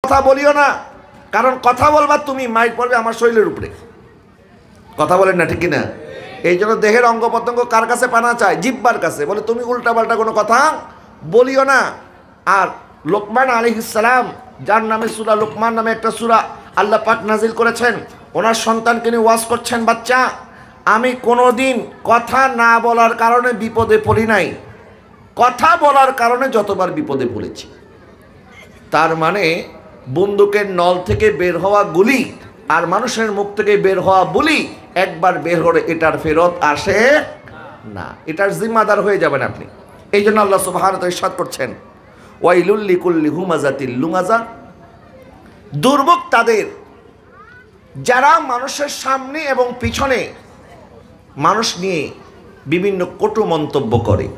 কথা বলিও না, কারণ কথা বলবা তুমি মাইর পড়বে আমার শরীরের উপরে। কথা বলেন না, ঠিক কিনা? এই জন্য দেহের অঙ্গ প্রত্যঙ্গ কার কাছে পানা চায়? জিহ্বার কাছে। বলে তুমি উল্টাপাল্টা কোনো কথা বলিও না। আর লোকমান আলাইহিস সালাম, যার নামে সূরা লোকমান নামে একটা সূরা আল্লাহ পাক নাজিল করেছেন, ওনার সন্তানকে নিয়ে ওয়াজ করছেন, বাচ্চা আমি কোনোদিন কথা না বলার কারণে বিপদে পড়ি নাই, কথা বলার কারণে যতবার বিপদে পড়েছি। তার মানে বন্দুকের নল থেকে বের হওয়া গুলি আর মানুষের মুখ থেকে বের হওয়া বুলি একবার বের হলে এটার ফেরত আসে না, এটার জিম্মাদার হয়ে যাবেন আপনি। এই জন্য আল্লাহ সুবহানাহু ওয়া তাআলা ইরশাদ করছেন, ওয়াইলুল লিকুল্লি হুমাযাতিল লুমাযা, দুর্ভোগ তাদের যারা মানুষের সামনে এবং পিছনে মানুষ নিয়ে বিভিন্ন কটু মন্তব্য করে।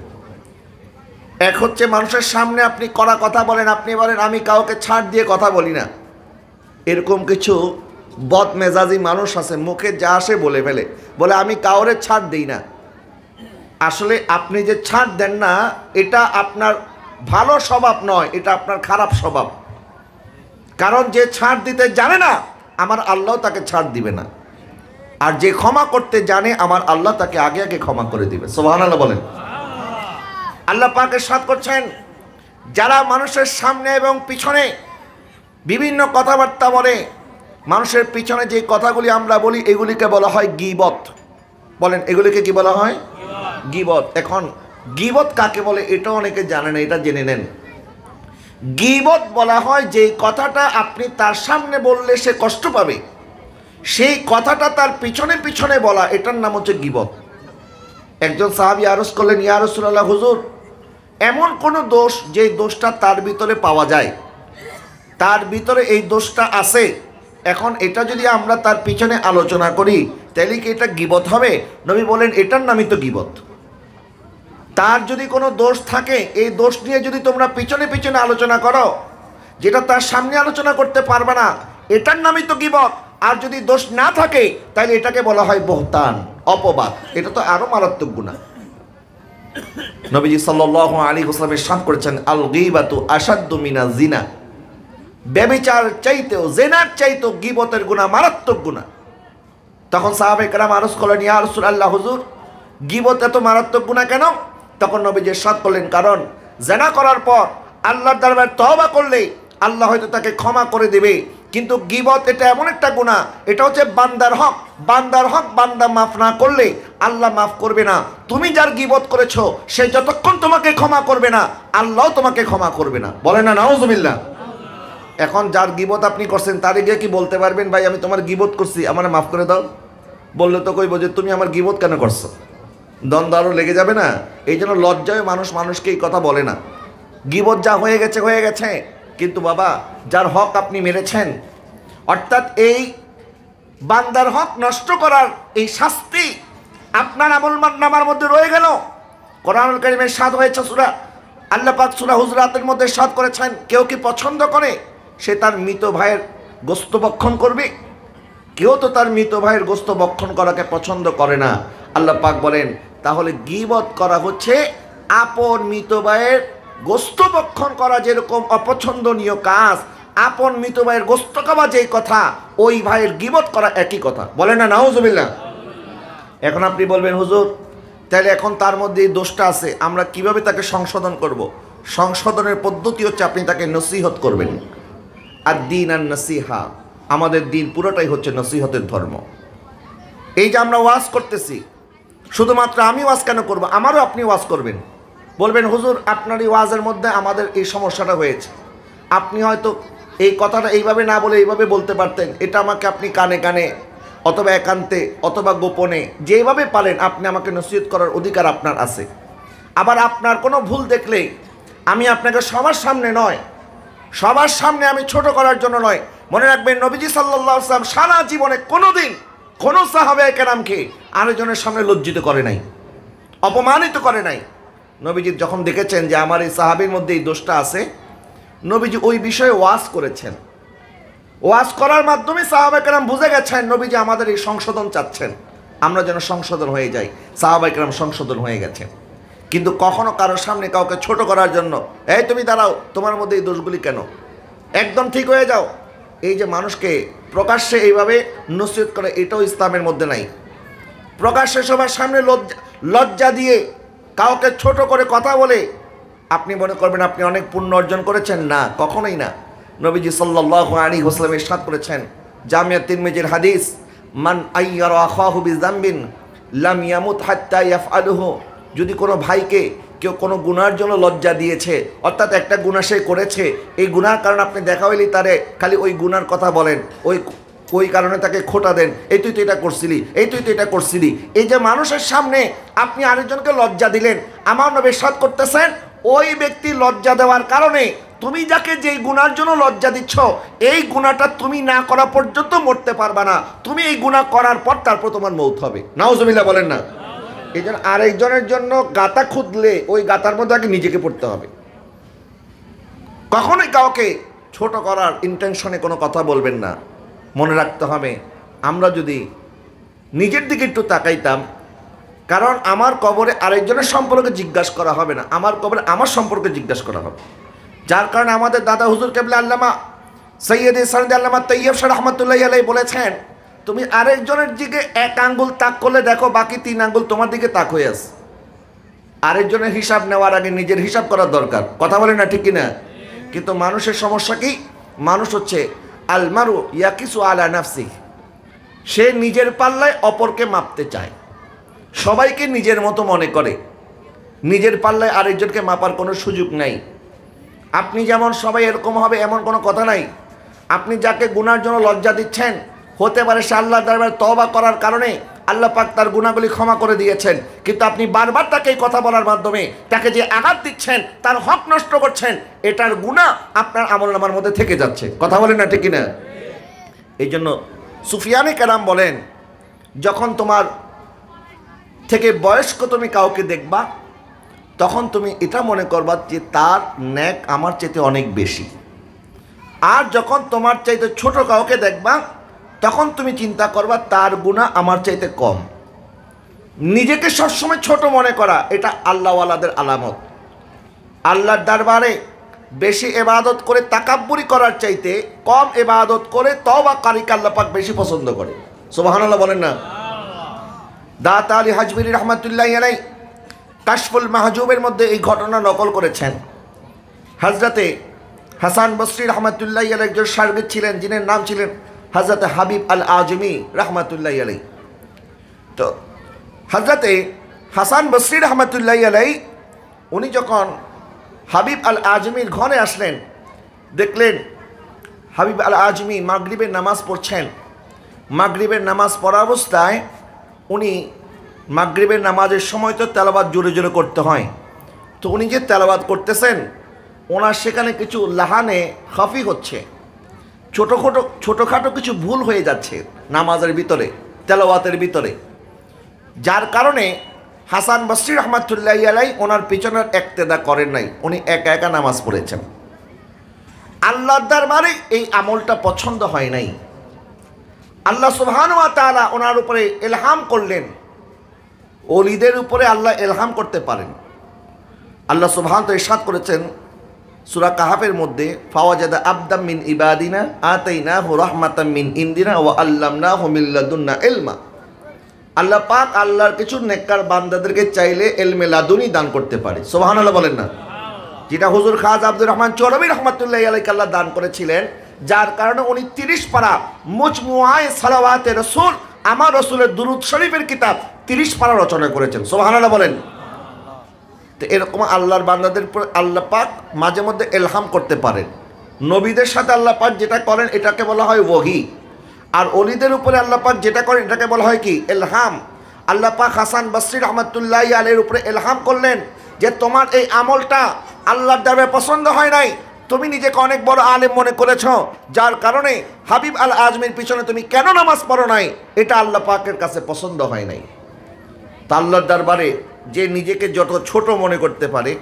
এক হচ্ছে মানুষের সামনে আপনি কড়া কথা বলেন, আপনি বলেন আমি কাউকে ছাড় দিয়ে কথা বলি না। এরকম কিছু বদমেজাজি মানুষ আছে, মুখে যা আসে বলে ফেলে, বলে আমি কাউরে ছাড় দিই না। আসলে আপনি যে ছাড় দেন না এটা আপনার ভালো স্বভাব নয়, এটা আপনার খারাপ স্বভাব। কারণ যে ছাড় দিতে জানে না আমার আল্লাহ তাকে ছাড় দিবে না, আর যে ক্ষমা করতে জানে আমার আল্লাহ তাকে আগে আগে ক্ষমা করে দিবে। সুবহানাল্লাহ বলেন। আল্লাহ পাক ইরশাদ করছেন, যারা মানুষের সামনে এবং পিছনে বিভিন্ন কথাবার্তা বলে, মানুষের পিছনে যে কথাগুলি আমরা বলি এগুলিকে বলা হয় গীবত। বলেন এগুলিকে কি বলা হয়? গীবত। এখন গীবত কাকে বলে এটা অনেকে জানে না, এটা জেনে নেন। গীবত বলা হয় যে কথাটা আপনি তার সামনে বললে সে কষ্ট পাবে, সেই কথাটা তার পিছনে পিছনে বলা, এটার নাম হচ্ছে গীবত। একজন সাহাবী আরজ করলেন, ইয়া রাসূলুল্লাহ, হুজুর এমন কোন দোষ যে দোষটা তার ভিতরে পাওয়া যায়, তার ভিতরে এই দোষটা আছে, এখন এটা যদি আমরা তার পিছনে আলোচনা করি তাহলে কি এটা গীবত হবে? নবী বলেন এটার নামই তো গীবত। তার যদি কোনো দোষ থাকে এই দোষ নিয়ে যদি তোমরা পিছনে পিছনে আলোচনা করো, যেটা তার সামনে আলোচনা করতে পারবে না, এটার নামই তো গীবত। আর যদি দোষ না থাকে তাহলে এটাকে বলা হয় বহতান, অপবাদ। এটা তো আরো মারাত্মক গুনাহ। নবীজি সাল্লাল্লাহু আলাইহি ওয়াসাল্লাম ইরশাদ করেছেন, আল গীবাতু আশাদ্দু মিনাজ জিনা, ব্যভিচার চাইতেও, জিনার চাইতেও গীবতের গুনাহ মারাত্মক গুনাহ। তখন সাহাবায়ে কেরাম আরজ করলেন, ইয়া রাসূলুল্লাহ, হুজুর গীবত এত মারাত্মক গুনাহ কেন? তখন নবীজি ইরশাদ করলেন, কারণ জিনা করার পর আল্লাহর দরবারে তওবা করলে আল্লাহ হয়তো তাকে ক্ষমা করে দেবে, কিন্তু গীবত এটা এমন একটা গুনাহ, এটা হচ্ছে বান্দার হক। বান্দার হক বান্দা মাফ না করলে আল্লাহ মাফ করবে না। তুমি যার গীবত করেছো সে যতক্ষণ তোমাকে ক্ষমা করবে না আল্লাহ তোমাকে ক্ষমা করবে না। বলে না নাউজুবিল্লাহ। এখন যার গীবত আপনি করছেন তারে গিয়ে কি বলতে পারবেন, ভাই আমি তোমার গীবত করছি আমারে মাফ করে দাও? বললে তো কইব যে তুমি আমার গীবত কেন করছো, দ্বন্দ্ব আরও লেগে যাবে না? এই জন্য লজ্জায় মানুষ মানুষকে এই কথা বলে না। গীবত যা হয়ে গেছে হয়ে গেছে, কিন্তু বাবা যার হক আপনি মেরেছেন, অর্থাৎ এই বান্দার হক নষ্ট করার এই শাস্তি আপনার আমলনামার মধ্যে রয়ে গেল। কোরআনুল কারীমে ইরশাদ হয়েছে, সূরা আল্লাহ পাক সূরা হুজরাতের মধ্যে ইরশাদ করেছেন, কেউ কি পছন্দ করে সে তার মৃত ভাইয়ের গোশত ভক্ষণ করবে? কেউ তো তার মৃত ভাইয়ের গোশত ভক্ষণ করাকে পছন্দ করে না। আল্লাহ পাক বলেন, তাহলে গীবত করা হচ্ছে আপন মৃত ভাইয়ের গোশত ভক্ষণ করা যেরকম অপছন্দনীয় কাজ, আপন মৃত ভাইয়ের গোশত খাওয়া যেই কথা, ওই ভাইয়ের গীবত করা একই কথা। বলে না নাউজুবিল্লাহ। এখন আপনি বলবেন, হুজুর তাহলে এখন তার মধ্যে এই দোষটা আছে, আমরা কিভাবে তাকে সংশোধন করব? সংশোধনের পদ্ধতি হচ্ছে আপনি তাকে নসিহত করবেন। আর দ্বীন আর নসিহা, আমাদের দিন পুরোটাই হচ্ছে নসিহতের ধর্ম। এই যে আমরা ওয়াজ করতেছি, শুধুমাত্র আমি ওয়াজ কেন করব, আমারও আপনি ওয়াজ করবেন। বলবেন, হুজুর আপনার এই ওয়াজের মধ্যে আমাদের এই সমস্যাটা হয়েছে, আপনি হয়তো এই কথাটা এইভাবে না বলে এইভাবে বলতে পারতেন, এটা আমাকে আপনি কানে কানে অথবা একান্তে অথবা গোপনে যেভাবে পারেন আপনি আমাকে নসিহত করার অধিকার আপনার আছে। আবার আপনার কোনো ভুল দেখলে আমি আপনাকে সবার সামনে নয়, সবার সামনে আমি ছোট করার জন্য নয়। মনে রাখবেন, নবীজি সাল্লাল্লাহু আলাইহি ওয়াসাল্লাম সারা জীবনে কোনোদিন কোনো সাহাবায়ে কেরামকে আরেকজনের সামনে লজ্জিত করে নাই, অপমানিত করে নাই। নবীজি যখন দেখেছেন যে আমার এই সাহাবীর মধ্যে এই দোষটা আছে, নবীজি ওই বিষয়ে ওয়াজ করেছেন। ওয়াজ করার মাধ্যমে সাহাবায়ে কেরাম বুঝে গেছেন নবীজি আমাদের এই সংশোধন চাচ্ছেন, আমরা যেন সংশোধন হয়ে যাই। সাহাবায়ে কেরাম সংশোধন হয়ে গেছেন। কিন্তু কখনো কারোর সামনে কাউকে ছোট করার জন্য, এই তুমি দাঁড়াও, তোমার মধ্যে এই দোষগুলি কেন, একদম ঠিক হয়ে যাও। এই যে মানুষকে প্রকাশ্যে এইভাবে নসিহত করে, এটাও ইসলামের মধ্যে নাই। প্রকাশ্যে সবার সামনে লজ্জা দিয়ে কাউকে ছোট করে কথা বলে আপনি মনে করবেন আপনি অনেক পুণ্য অর্জন করেছেন, না, কখনোই না। নবীজি সাল্লাল্লাহু আলাইহি ওয়াসাল্লাম ইরশাদ করেছেন, জামিয়া তিরমিজির হাদিস, মান আইয়ারা আখাহু বিযামবিন লাম ইয়ামুত হাত্তা ইয়াফআলুহু। যদি কোনো ভাইকে কেউ কোনো গুনার জন্য লজ্জা দিয়েছে, অর্থাৎ একটা গুনাহ সে করেছে, এই গুনার কারণে আপনি দেখা হইলি তারে খালি ওই গুনার কথা বলেন, ওই কারণে তাকে খোটা দেন, এই তুই তো এটা করছিলি, এই তুই তো এটা করছিলি। এই যে মানুষের সামনে আপনি আরেকজনকে লজ্জা দিলেন, আমার নবী ইরশাদ করতেছেন ওই ব্যক্তি লজ্জা দেওয়ার কারণে তুমি যাকে যেই গুনার জন্য লজ্জা দিচ্ছ, এই গুনাহটা তুমি না করা পর্যন্ত মরতে পারবা না। তুমি এই গুনাহ করার পর তারপর তোমার মৌত হবে। নাউজুবিল্লাহ বলেন না। এই জন্য আরেকজনের জন্য গাতা খুঁদলে ওই গাতার মধ্যে আগে নিজেকে পড়তে হবে। কখনোই কাউকে ছোট করার ইন্টেনশনে কোনো কথা বলবেন না। মনে রাখতে হবে, আমরা যদি নিজের দিকে একটু তাকাইতাম, কারণ আমার কবরে আরেকজনের সম্পর্কে জিজ্ঞাসা করা হবে না, আমার কবরে আমার সম্পর্কে জিজ্ঞাসা করা হবে। যার কারণে আমাদের দাদা হুজুর কেবলা আল্লামা সৈয়দে সনদে আল্লামা তৈয়ব শাহ রহমাতুল্লাহি আলাইহি বলেছেন, তুমি আরেকজনের দিকে এক আঙ্গুল তাক করলে দেখো বাকি 3 আঙ্গুল তোমার দিকে তাক হয়ে আছে। আরেকজনের হিসাব নেওয়ার আগে নিজের হিসাব করার দরকার। কথা বলে না, ঠিক কিনা? কিন্তু মানুষের সমস্যা কি? মানুষ হচ্ছে আলমারু ইয়াকিসু আলা নাফসি, সে নিজের পাল্লায় অপরকে মাপতে চায়, সবাইকে নিজের মতো মনে করে, নিজের পাল্লায় আরেকজনকে মাপার কোনো সুযোগ নাই। আপনি যেমন সবাই এরকম হবে এমন কোনো কথা নাই। আপনি যাকে গুনার জন্য লজ্জা দিচ্ছেন, হতে পারে সে আল্লাহর দরবারে তওবা করার কারণে আল্লাহ পাক তার গুনাহগুলি ক্ষমা করে দিয়েছেন, কিন্তু আপনি বারবার তাকে এই কথা বলার মাধ্যমে তাকে যে আঘাত দিচ্ছেন, তার হক নষ্ট করছেন, এটার গুনাহ আপনার আমলনামার মধ্যে থেকে যাচ্ছে। কথা বলেন না, ঠিক কিনা? এই জন্য সুফিয়ানে কেরাম বলেন, যখন তোমার থেকে বয়স্ক তুমি কাউকে দেখবা, তখন তুমি এটা মনে করবা যে তার নেক আমার চাইতে অনেক বেশি। আর যখন তোমার চাইতে ছোট কাউকে দেখবা, তখন তুমি চিন্তা করবা তার গুনাহ আমার চাইতে কম। নিজেকে সবসময় ছোট মনে করা, এটা আল্লাহওয়ালাদের আলামত। আল্লাহর দরবারে বেশি ইবাদত করে তাকাব্বুরি করার চাইতে কম ইবাদত করে তওবাকারীকে আল্লাহ পাক বেশি পছন্দ করে। সুবহানাল্লাহ বলেন না। দাতা আলী হাজমিরি রহমাতুল্লাহি আলাইহি কাশফুল মাহজুবের মধ্যে এই ঘটনা নকল করেছেন। হযরতে হাসান বসরি রহমাতুল্লাহি আলাইহি একজন শাগির্দ ছিলেন, যিনি নাম ছিলেন হযরত হাবিব আল আজমি রহমাতুল্লাহি আলাইহি। তো হযরতে হাসান বসরি রহমাতুল্লাহি আলাইহি উনি যখন হাবিব আল আজমির ঘরে আসলেন, দেখলেন হাবিব আল আজমি মাগরিবের নামাজ পড়ছেন। মাগরিবের নামাজ পড়া অবস্থায় উনি মাগরিবের নামাজের সময় তো তেলাওয়াত জোরে জোরে করতে হয়, তো উনি যে তেলাওয়াত করতেছেন ওনার সেখানে কিছু লাহানে খাফি হচ্ছে, ছোটোখাটো কিছু ভুল হয়ে যাচ্ছে নামাজের ভিতরে, তেলাওয়াতের ভিতরে। যার কারণে হাসান বসরি রহমাতুল্লাহি আলাইহি ওনার পিছনের ইক্তেদা করেন নাই, উনি একা একা নামাজ পড়েছেন। আল্লাহর দরবারে এই আমলটা পছন্দ হয় নাই। আল্লাহ সুবহানাহু ওয়া তাআলা ওনার উপরে ইলহাম করলেন। ওলিদের উপরে আল্লাহ ইলহাম করতে পারেন। আল্লাহ সুবহানাহু ওয়া তাআলা ইরশাদ করেছেন সূরা কাহাফের মধ্যে, ফাওয়াজাদা আবদাম মিন ইবাদিনা আতাইনাহু রাহমাতাম মিন ইনদিনা ওয়া আল্লামনাহু মিন লাদুন্না ইলমা। আল্লাহ পাক আল্লাহর কিছু নেককার বান্দাদেরকে চাইলে ইলমে লাদুনি দান করতে পারে। সুবহানাল্লাহ বলেন না। যেটা হুজুর খাজা আব্দুর রহমান চৌরবী রহমাতুল্লাহি আলাইহি আল্লাহ দান করেছিলেন, যার কারণে উনি 30 পারা মুজমুআয়ে সালাওয়াতে রাসূল, আমার রাসূলের দুরূদ শরীফের কিতাব 30 পারা রচনা করেছেন। সুবহানাল্লাহ বলেন। তো এরকম আল্লাহর বান্দাদের উপর আল্লাহ পাক মাঝে মধ্যে ইলহাম করতে পারেন। নবীদের সাথে আল্লাহ পাক যেটা করেন এটাকে বলা হয় ওহী, আর ওলিদের উপরে আল্লাহ পাক যেটা করেন এটাকে বলা হয় কি? ইলহাম। আল্লাহ পাক হাসান বসরি রহমাতুল্লাহি আলাইহির উপরে ইলহাম করলেন যে তোমার এই আমলটা আল্লাহর দরবারে পছন্দ হয় নাই, তুমি নিজেকে অনেক বড় আলেম মনে করেছ, যার কারণে হাবিব আল আজমির পিছনে তুমি কেন নামাজ পড়ো নাই, এটা আল্লাহ পাকের কাছে পছন্দ হয় নাই। তা আল্লাহর দরবারে যে নিজেকে যত ছোট মনে করতে পারে,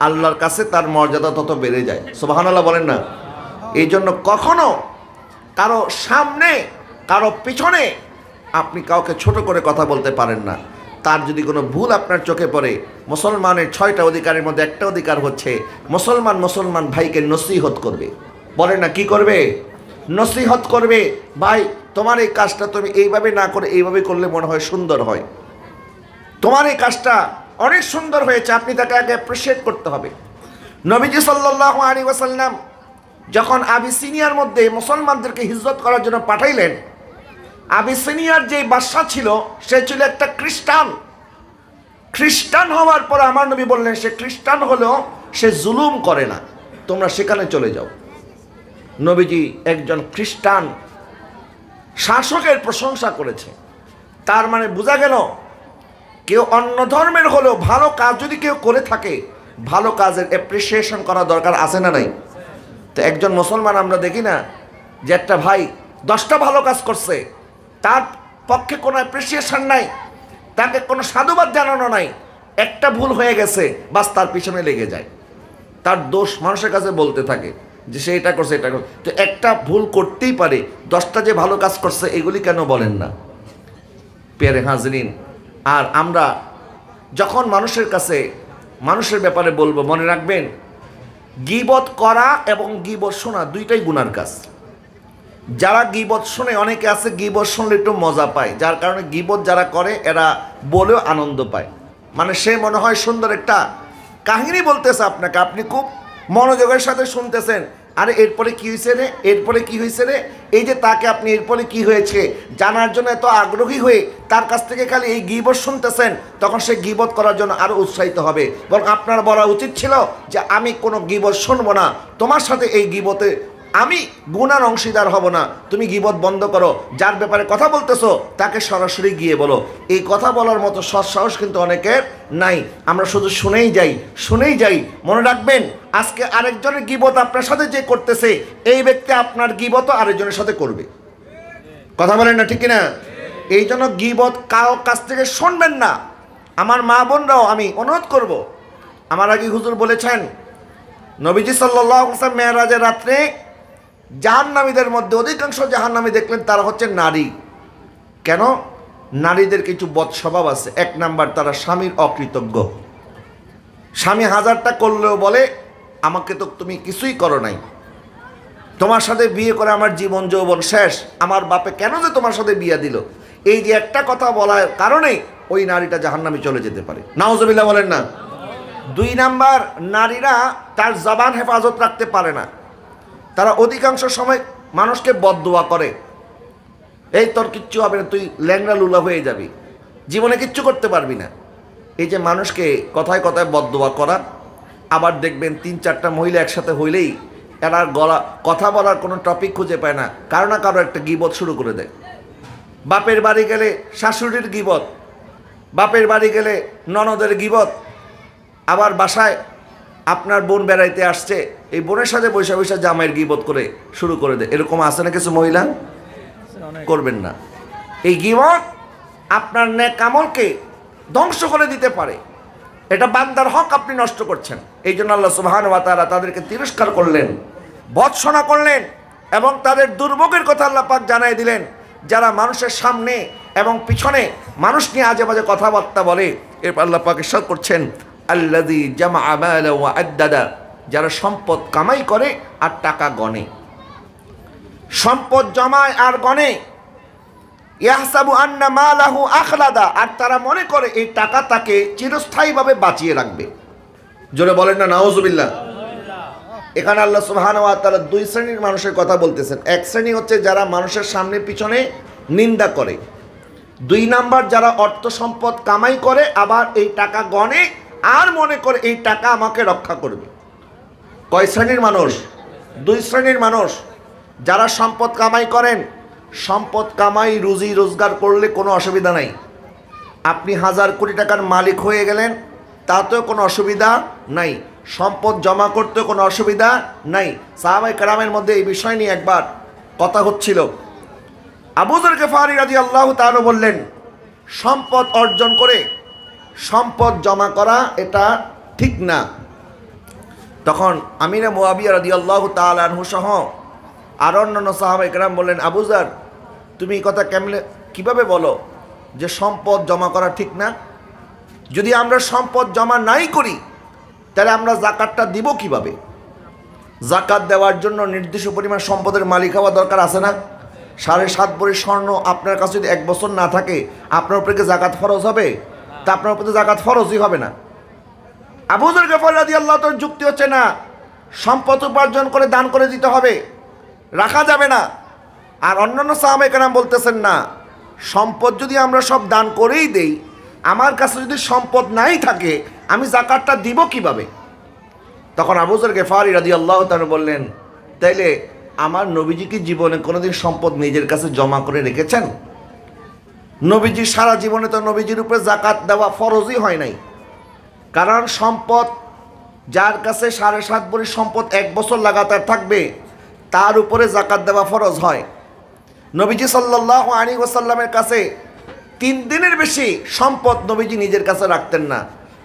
আল্লাহর কাছে তার মর্যাদা তত বেড়ে যায়। সুবহানাল্লাহ বলেন না। এই জন্য কখনো কারো সামনে কারো পিছনে আপনি কাউকে ছোট করে কথা বলতে পারেন না। তার যদি কোনো ভুল আপনার চোখে পড়ে, মুসলমানের 6টা অধিকারের মধ্যে একটা অধিকার হচ্ছে মুসলমান ভাইকে নসিহত করবে। বলে না কি করবে? নসিহত করবে, ভাই তোমার এই কাজটা তুমি এইভাবে না করে এইভাবে করলে মনে হয় সুন্দর হয়, তোমার এই কাজটা অনেক সুন্দর হয়েছে, আপনি তাকে আগে অ্যাপ্রিসিয়েট করতে হবে। নবীজি সাল্লাল্লাহু আলাইহি ওয়াসাল্লাম যখন আবিসিনিয়ার মধ্যে মুসলমানদেরকে হিজরত করার জন্য পাঠাইলেন, আবিসিনিয়ার যে বাদশা ছিল সে ছিল একটা খ্রিস্টান। খ্রিস্টান হওয়ার পর আমার নবী বললেন সে খ্রিস্টান হলেও সে জুলুম করে না, তোমরা সেখানে চলে যাও। নবীজি একজন খ্রিস্টান শাসকের প্রশংসা করেছে, তার মানে বোঝা গেল কেউ অন্য ধর্মের হলেও ভালো কাজ যদি কেউ করে থাকে, ভালো কাজের অ্যাপ্রিসিয়েশন করা দরকার আছে না নাই? তো একজন মুসলমান আমরা দেখি না যে একটা ভাই 10টা ভালো কাজ করছে, তার পক্ষে কোনো অ্যাপ্রিসিয়েশন নাই, তাকে কোনো সাধুবাদ জানানো নাই, একটা ভুল হয়ে গেছে বাস তার পিছনে লেগে যায়, তার দোষ মানুষের কাছে বলতে থাকে যে সে এটা করছে এটা করছে। তো একটা ভুল করতেই পারে, 10টা যে ভালো কাজ করছে এগুলি কেন বলেন না? পেরে হাজরিন, আর আমরা যখন মানুষের কাছে মানুষের ব্যাপারে বলবো, মনে রাখবেন গীবত করা এবং গীবত শোনা দুইটাই গুনার কাজ। যারা গীবত শোনে, অনেকে আছে গীবত শুনলে একটু মজা পায়, যার কারণে গীবত যারা করে এরা বলেও আনন্দ পায়, মানে সে মনে হয় সুন্দর একটা কাহিনী বলতেছে আপনাকে, আপনি খুব মনোযোগের সাথে শুনতেছেন, আরে এরপরে কি হয়েছে রে, এরপরে কি হয়েছে রে, এই যে তাকে আপনি এরপরে কি হয়েছে জানার জন্য এত আগ্রহী হয়ে তার কাছ থেকে খালি এই গীবত শুনতেছেন, তখন সে গীবত করার জন্য আরো উৎসাহিত হবে। বরং আপনার বলা উচিত ছিল যে আমি কোনো গীবত শুনবো না, তোমার সাথে এই গীবতে আমি গুনার অংশীদার হব না, তুমি গীবত বন্ধ করো, যার ব্যাপারে কথা বলতেছো তাকে সরাসরি গিয়ে বলো। এই কথা বলার মতো সৎসাহস কিন্তু অনেকের নাই, আমরা শুধু শুনেই যাই। মনে রাখবেন আজকে আরেকজনের গীবত আপনার সাথে যে করতেছে, এই ব্যক্তি আপনার গীবতও আরেকজনের সাথে করবে। কথা বলেন না, ঠিক কিনা? এই জন্য গীবত কারো কাছ থেকে শুনবেন না। আমার মা বোনরাও আমি অনুরোধ করব, আমার আগে হুজুর বলেছেন নবীজি সাল্লাল্লাহু আলাইহি ওয়াসাল্লাম মেরাজের রাত্রে জাহান্নামীদের মধ্যে অধিকাংশ জাহান্নামী দেখলেন তারা হচ্ছে নারী। কেন? নারীদের কিছু বদ স্বভাব আছে। 1 নাম্বার, তারা স্বামীর অকৃতজ্ঞ। স্বামী 1000টা করলেও বলে আমাকে তো তুমি কিছুই করো নাই, তোমার সাথে বিয়ে করে আমার জীবন যৌবন শেষ, আমার বাপে কেন যে তোমার সাথে বিয়ে দিল। এই যে একটা কথা বলার কারণে ওই নারীটা জাহান্নামে চলে যেতে পারে। নাউজুবিল্লাহ বলেন না। 2 নাম্বার, নারীরা তার জবান হেফাজত রাখতে পারে না, তারা অধিকাংশ সময় মানুষকে বদদোয়া করে, এই তোর কিচ্ছু হবে না, তুই ল্যাংড়া লুলা হয়ে যাবি, জীবনে কিচ্ছু করতে পারবি না। এই যে মানুষকে কথায় কথায় বদদোয়া করা। আবার দেখবেন 3-4টা মহিলা একসাথে হইলেই এরা কথা বলার কোনো টপিক খুঁজে পায় না, কারো না কারো একটা গীবত শুরু করে দেয়। বাপের বাড়ি গেলে শাশুড়ির গীবত, বাপের বাড়ি গেলে ননদের গীবত, আবার বাসায় আপনার বোন বেড়াইতে আসছে, এই বোনের সাথে বৈশা বৈশা জামাইয়ের গীবত করে শুরু করে দেয়। এরকম আছে না কিছু মহিলা? করবেন না। এই গীবত আপনার নেক আমলকে ধ্বংস করে দিতে পারে, এটা বান্দার হক আপনি নষ্ট করছেন। এই জন্য আল্লাহ সুবহানাহু ওয়া তাআলা তাদেরকে তিরস্কার করলেন, ভৎসনা করলেন এবং তাদের দুর্ভোগের কথা আল্লাহ পাক জানাই দিলেন। যারা মানুষের সামনে এবং পিছনে মানুষ নিয়ে আজে বাজে কথাবার্তা বলে, এরপর আল্লাহ পাক ইরশাদ করছেন আল্লাযী জামাআ মালা ওয়া আদ্দাদা, যারা সম্পদ কামাই করে আর টাকা গণে, সম্পদ জমায় আর গণে। ইয়াহসাবু আন্না মালাহু আখলাদা, আর তারা মনে করে এই টাকা তাকে চিরস্থায়ীভাবে বাঁচিয়ে রাখবে। জোরে বলেন না নাউজুবিল্লাহ। এখানে আল্লাহ সুবহানাহু ওয়া তাআলা 2 শ্রেণীর মানুষের কথা বলতেছেন। এক শ্রেণী হচ্ছে যারা মানুষের সামনে পিছনে নিন্দা করে। 2 নাম্বার, যারা অর্থ সম্পদ কামাই করে আবার এই টাকা গণে আর মনে করে এই টাকা আমাকে রক্ষা করবে। কয় শ্রেণীর মানুষ? 2 শ্রেণীর মানুষ। যারা সম্পদ কামাই করেন, সম্পদ কামাই রুজি রোজগার করলে কোনো অসুবিধা নাই, আপনি 1000 কোটি টাকার মালিক হয়ে গেলেন তাতেও কোনো অসুবিধা নাই, সম্পদ জমা করতে কোনো অসুবিধা নাই। সাহাবায়ে কেরামের মধ্যে এই বিষয় নিয়ে একবার কথা হচ্ছিল। আবু যর গিফারী রাদিয়াল্লাহু তাআলা বললেন, সম্পদ অর্জন করে সম্পদ জমা করা এটা ঠিক না। তখন আমিরে মুআবিয়া রাদিয়াল্লাহু তাআলা আনহু সহ আর অন্যান্য সাহাবায়ে কেরাম বললেন, আবু যর তুমি এই কথা কিভাবে বলো যে সম্পদ জমা করা ঠিক না? যদি আমরা সম্পদ জমা নাই করি তাহলে আমরা যাকাতটা দিব কিভাবে? জাকাত দেওয়ার জন্য নির্দিষ্ট পরিমাণ সম্পদের মালিক হওয়া দরকার আছে না? 7.5 ভরি স্বর্ণ আপনার কাছে যদি 1 বছর না থাকে, আপনার উপরে কি জাকাত ফরজ হবে? তা আপনার উপরে জাকাত ফরজই হবে না। আবু যর গফারি রাদিয়াল্লাহু তাআলার যুক্তি হচ্ছে না, সম্পদ উপার্জন করে দান করে দিতে হবে, রাখা যাবে না। আর অন্যান্য সাহাবায়ে কেরাম বলতেছেন না, সম্পদ যদি আমরা সব দান করেই দেই, আমার কাছে যদি সম্পদ নাই থাকে, আমি জাকাতটা দিব কিভাবে? তখন আবু যর গফারি রাদিয়াল্লাহু তাআলা বললেন, তাইলে আমার নবীজি কি জীবনে কোনোদিন সম্পদ নিজের কাছে জমা করে রেখেছেন? নবীজি সারা জীবনে তো নবীজির উপরে জাকাত দেওয়া ফরজই হয় নাই। কারণ সম্পদ যার কাছে 7.5 ভরি সম্পদ 1 বছর লাগাতার থাকবে, তার উপরে জাকাত দেওয়া ফরজ হয়। নবীজি সাল্লাল্লাহু আলাইহি ওয়াসাল্লামের কাছে 3 দিনের বেশি সম্পদ নবীজি নিজের কাছে রাখতেন না।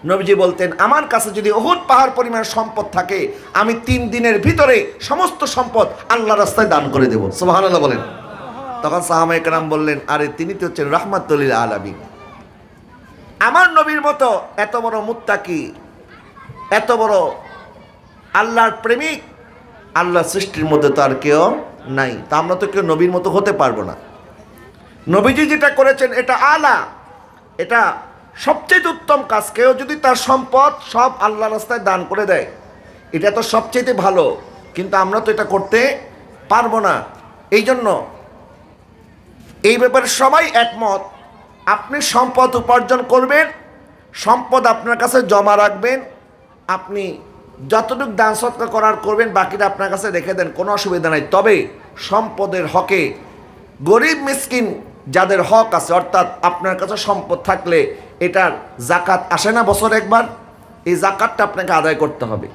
নবীজি বলতেন, আমার কাছে যদি উহুদ পাহাড় পরিমাণ সম্পদ থাকে, আমি 3 দিনের ভিতরে সমস্ত সম্পদ আল্লাহর রাস্তায় দান করে দেব। সুবহানাল্লাহ বলেন। তখন সাহাবায়ে কেরাম বললেন, আরে তিনি তো হচ্ছেন রাহমাতুল লিল আলামিন। আমার নবীর মতো এত বড় মুত্তাকি, এত বড় আল্লাহর প্রেমিক আল্লাহর সৃষ্টির মধ্যে তো আর কেউ নাই। তা আমরা তো কেউ নবীর মতো হতে পারবো না। নবীজি যেটা করেছেন এটা আলা, এটা সবচেয়ে উত্তম কাজ। কেউ যদি তার সম্পদ সব আল্লাহর রাস্তায় দান করে দেয়, এটা তো সবচেয়ে ভালো। কিন্তু আমরা তো এটা করতে পারবো না। এই জন্য এই ব্যাপারে সবাই একমত, আপনি সম্পদ উপার্জন করবেন, সম্পদ আপনার কাছে জমা রাখবেন, আপনি যতটুকু দান সৎকার করার করবেন, বাকিটা আপনার কাছে রেখে দেন, কোনো অসুবিধা নাই। তবে সম্পদের হকে গরিব মিসকিন যাদের হক আছে, অর্থাৎ আপনার কাছে সম্পদ থাকলে এটার জাকাত আসে না বছর একবার, এই জাকাতটা আপনাকে আদায় করতে হবে।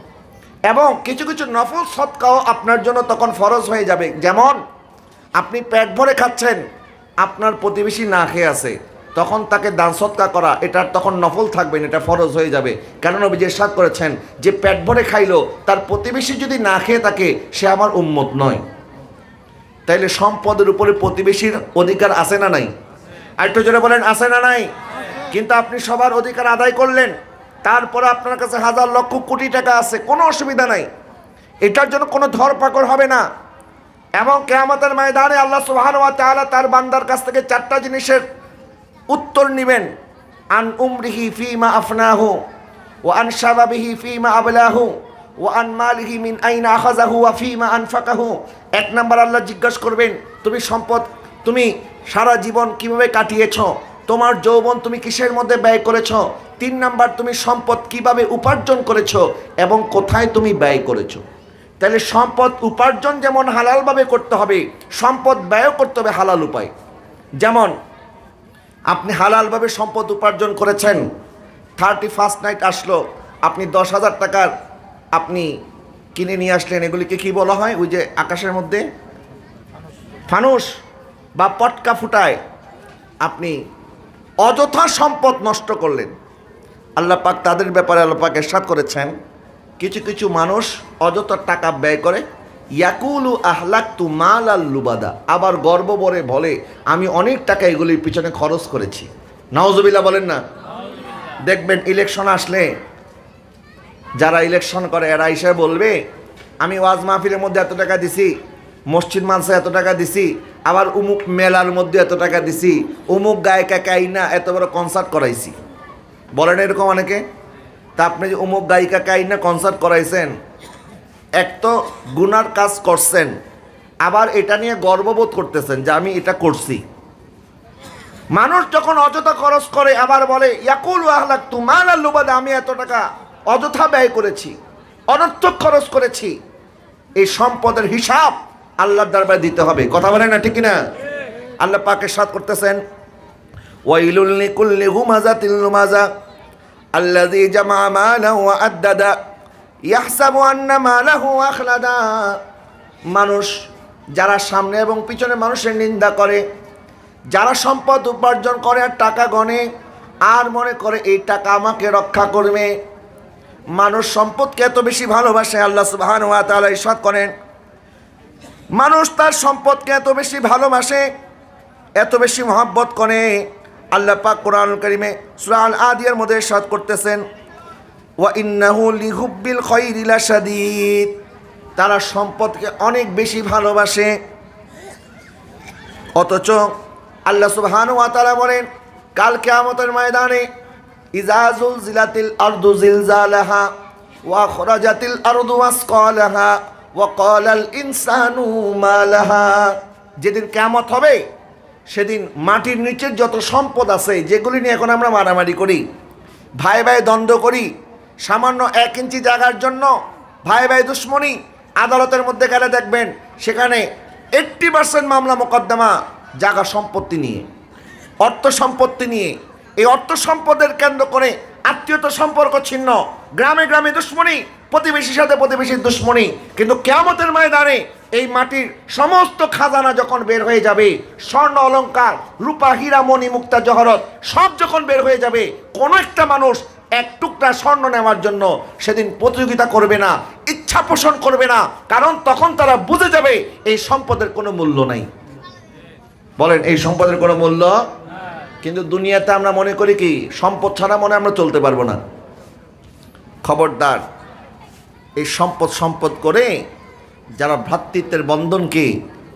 এবং কিছু কিছু নফল সদকাও আপনার জন্য তখন ফরজ হয়ে যাবে। যেমন আপনি পেট ভরে খাচ্ছেন, আপনার প্রতিবেশী না খেয়ে আছে, তখন তাকে দান সৎকার করা এটার তখন নফল থাকবে না, এটা ফরজ হয়ে যাবে। কেন নবীজি ইরশাদ করেছেন যে পেট ভরে খাইলো, তার প্রতিবেশী যদি না খেয়ে থাকে, সে আমার উম্মত নয়। তাইলে সম্পদের উপরে প্রতিবেশীর অধিকার আছে না নাই? আরেকটু জোরে বলেন, আছে না নাই? কিন্তু আপনি সবার অধিকার আদায় করলেন, তারপরে আপনার কাছে হাজার লক্ষ কোটি টাকা আছে, কোনো অসুবিধা নাই, এটার জন্য কোনো ধরপাকড় হবে না। এবং কিয়ামতের ময়দানে আল্লাহ সুবহানাহু ওয়া তাআলা তার বান্দার কাছ থেকে 4টা জিনিসের উত্তর নেবেন। আন উমরিহি ফিমা আফনাহু, ওয়া আন শাবাবিহি ফিমা আবলাহু, ওয়া আন মালিহি মিন আইনা আখাযাহু ওয়া ফিমা আনফাকাহু। 1 নাম্বার আল্লাহ জিজ্ঞাসা করবেন, তুমি সম্পদ, তুমি সারা জীবন কিভাবে কাটিয়েছো, তোমার যৌবন তুমি কিসের মধ্যে ব্যয় করেছো। 3 নাম্বার, তুমি সম্পদ কিভাবে উপার্জন করেছো এবং কোথায় তুমি ব্যয় করেছো। তাহলে সম্পদ উপার্জন যেমন হালালভাবে করতে হবে, সম্পদ ব্যয় করতে হবে হালাল উপায়। যেমন আপনি হালালভাবে সম্পদ উপার্জন করেছেন, 31st নাইট আসলো, আপনি 10,000 টাকার আপনি কিনে নিয়ে আসলেন, এগুলিকে কি বলা হয়, ওই যে আকাশের মধ্যে ফানুস বা পটকা ফুটায়, আপনি অযথা সম্পদ নষ্ট করলেন। আল্লাহ পাক তাদের ব্যাপারে আল্লাহ পাক ইরশাদ করেছেন, কিছু কিছু মানুষ অযথা টাকা ব্যয় করে, ইয়াকুলু আহলাকতু মালাল লুবাদা, আবার গর্ব ভরে বলে আমি অনেক টাকা এগুলির পিছনে খরচ করেছি। নাউজুবিল্লাহ বলেন না। দেখবেন ইলেকশন আসলে যারা ইলেকশন করে এরা এসে বলবে আমি ওয়াজ মাহফিলের মধ্যে এত টাকা দিছি, মসজিদ মাদ্রাসায় এত টাকা দিছি, আবার উমুক মেলার মধ্যে এত টাকা দিছি, উমুক গায়িকা কাইনা এত বড় কনসার্ট করাইছি। বলেন এরকম অনেকে। তা আপনি যে উমুক গায়িকা কাইনা কনসার্ট করাইছেন, এক তো গুনার কাজ করছেন, আবার এটা নিয়ে গর্ববোধ করতেছেন যে আমি এটা করছি। মানুষ যখন অযথা খরচ করে আবার বলে ইয়াকুলু আহলাকতু মালাল লুবাদা, আমি এত টাকা অযথা ব্যয় করেছি, অনর্থক খরচ করেছি। এই সম্পদের হিসাব আল্লাহর দরবারে দিতে হবে। কথা বলেন না ঠিক না? আল্লাহ পাক ইরশাদ করতেছেন, ওয়াইলুল লিকুল্লি হুমাযাতিল লুমাযা আল্লাযী জামা মালাহু ওয়া আদ্দাদা ইয়াহসাবু আন্না মালাহু আখলাদা। মানুষ যারা সামনে এবং পিছনে মানুষের নিন্দা করে, যারা সম্পদ উপার্জন করে আর টাকা গণে আর মনে করে এই টাকা আমাকে রক্ষা করবে। মানুষ সম্পদকে এত বেশি ভালোবাসে, আল্লাহ সুবহানাহু ওয়া তাআলা ইরশাদ করেন, মানুষ তার সম্পদকে এত বেশি ভালোবাসে, এত বেশি মহব্বত করে। আল্লাহ পাক কোরআনুল কারীমে সূরা আল আদিয়ার মধ্যে ইরশাদ করতেছেন, ওয়া ইন্নাহু লিহুব্বিল খায়রি লাশাদীদ। তারা সম্পদকে অনেক বেশি ভালোবাসে। অথচ আল্লাহ সুবহানাহু ওয়া তাআলা বলেন কাল কিয়ামতের ময়দানে ইযা যুলজিলাতিল আরদু জিলজালাহা ওয়া আখরাজাতিল আরদু আসকালাহা ওয়া ক্বালাল ইনসানু মা লাহা, যেদিন কিয়ামত হবে সেদিন মাটির নিচের যত সম্পদ আছে যেগুলি নিয়ে এখন আমরা মারামারি করি, ভাই ভাই দ্বন্দ্ব করি, সামান্য 1 ইঞ্চি জায়গার জন্য ভাই ভাই দুশ্মনী, আদালতের মধ্যে গেলে দেখবেন সেখানে 80% মামলা মোকদ্দমা জায়গা সম্পত্তি নিয়ে, অর্থ সম্পত্তি নিয়ে। এই অর্থ সম্পদের কেন্দ্র করে আত্মীয়তা সম্পর্ক ছিন্ন, গ্রামে গ্রামে দুশ্মনী, প্রতিবেশীর সাথে প্রতিবেশীর দুশ্মনী। কিন্তু কিয়ামতের ময়দানে এই মাটির সমস্ত খাজানা যখন বের হয়ে যাবে, স্বর্ণ অলংকার, রূপা হীরা মণি মুক্তা জহরত সব যখন বের হয়ে যাবে, কোনো একটা মানুষ 1 টুকরা স্বর্ণ নেওয়ার জন্য সেদিন প্রতিযোগিতা করবে না, ইচ্ছা পোষণ করবে না, কারণ তখন তারা বুঝে যাবে এই সম্পদের কোনো মূল্য নাই। বলেন এই সম্পদের কোনো মূল্য? কিন্তু দুনিয়াতে আমরা মনে করি কি সম্পদ ছাড়া মনে আমরা চলতে পারবো না। খবরদার, এই সম্পদ সম্পদ করে যারা ভ্রাতৃত্বের বন্ধনকে